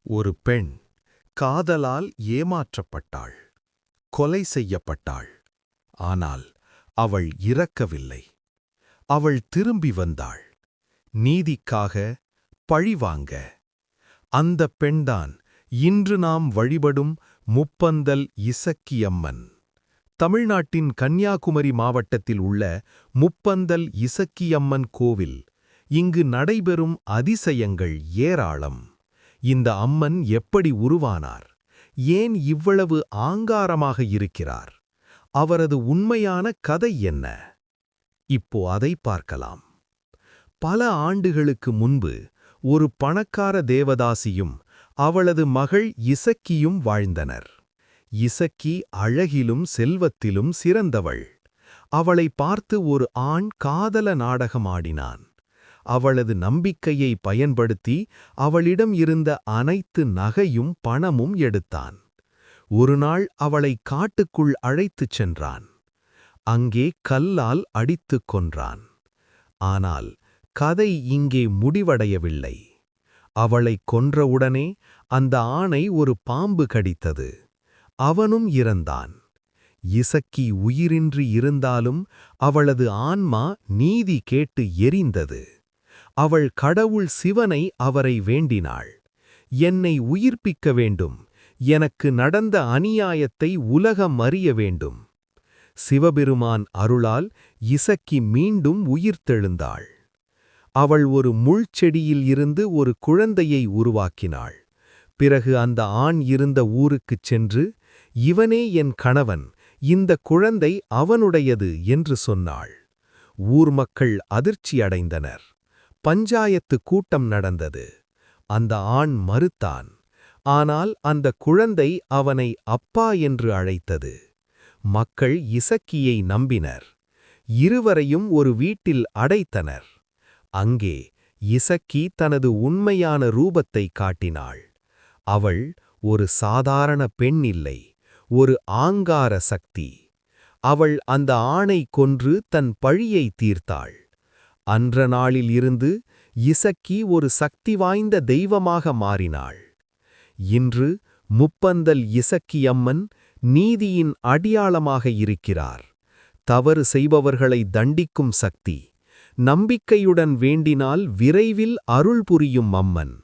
ஒரு பெண் காதலால் ஏமாற்றப்பட்டாள், கொலை செய்யப்பட்டாள். ஆனால் அவள் இறக்கவில்லை. அவள் திரும்பி வந்தாள், நீதிக்காக, பழிவாங்க. அந்த பெண்தான் இன்று நாம் வழிபடும் முப்பந்தல் இசக்கியம்மன். தமிழ்நாட்டின் கன்னியாகுமரி மாவட்டத்தில் உள்ள முப்பந்தல் இசக்கியம்மன் கோவில். இங்கு நடைபெறும் அதிசயங்கள் ஏராளம். இந்த அம்மன் எப்படி உருவானார்? ஏன் இவ்வளவு ஆங்காரமாக இருக்கிறார்? அவரது உண்மையான கதை என்ன? இப்போ அதை பார்க்கலாம். பல ஆண்டுகளுக்கு முன்பு ஒரு பணக்கார தேவதாசியும் அவளது மகள் இசக்கியும் வாழ்ந்தனர். இசக்கி அழகிலும் செல்வத்திலும் சிறந்தவள். அவளை பார்த்து ஒரு ஆண் காதல நாடகமாடினான். அவளது நம்பிக்கையை பயன்படுத்தி அவளிடம் இருந்த அனைத்து நகையும் பணமும் எடுத்தான். ஒருநாள் அவளை காட்டுக்குள் அழைத்துச் சென்றான். அங்கே கல்லால் அடித்துக் கொன்றான். ஆனால் கதை இங்கே முடிவடையவில்லை. அவளைக் கொன்றவுடனே அந்த ஆணை ஒரு பாம்பு கடித்தது. அவனும் இறந்தான். இசக்கி உயிரின்றி இருந்தாலும் அவளது ஆன்மா நீதி கேட்டு எரிந்தது. அவள் கடவுள் சிவனை அவரை வேண்டினாள். என்னை உயிர்ப்பிக்க வேண்டும், எனக்கு நடந்த அநியாயத்தை உலகம் அறிய வேண்டும். சிவபெருமான் அருளால் இசக்கி மீண்டும் உயிர்த்தெழுந்தாள். அவள் ஒரு முள்செடியில் இருந்து ஒரு குழந்தையை உருவாக்கினாள். பிறகு அந்த ஆண் இருந்த ஊருக்குச் சென்று, இவனே என் கணவன், இந்த குழந்தை அவனுடையது என்று சொன்னாள். ஊர் மக்கள் அதிர்ச்சியடைந்தனர். பஞ்சாயத்து கூட்டம் நடந்தது. அந்த ஆண் மறுத்தான். ஆனால் அந்த குழந்தை அவனை அப்பா என்று அழைத்தது. மக்கள் இசக்கியை நம்பினர். இருவரையும் ஒரு வீட்டில் அடைத்தனர். அங்கே இசக்கி தனது உண்மையான ரூபத்தை காட்டினாள். அவள் ஒரு சாதாரண பெண் இல்லை, ஒரு ஆங்கார சக்தி. அவள் அந்த ஆணை கொன்று தன் பழியை தீர்த்தாள். அன்ற நாளில் இருந்து இசக்கி ஒரு சக்தி வாய்ந்த தெய்வமாக மாறினாள். இன்று முப்பந்தல் இசக்கியம்மன் நீதியின் அடையாளமாக இருக்கிறார். தவறு செய்பவர்களை தண்டிக்கும் சக்தி. நம்பிக்கையுடன் வேண்டினால் விரைவில் அருள் புரியும் அம்மன்.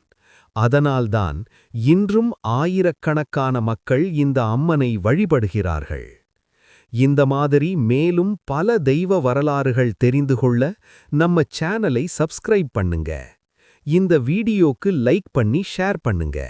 அதனால்தான் இன்றும் ஆயிரக்கணக்கான மக்கள் இந்த அம்மனை வழிபடுகிறார்கள். இந்த மாதிரி மேலும் பல தெய்வ வரலாறுகள் தெரிந்து கொள்ள நம்ம சேனலை சப்ஸ்கிரைப் பண்ணுங்க. இந்த வீடியோக்கு லைக் பண்ணி ஷேர் பண்ணுங்க.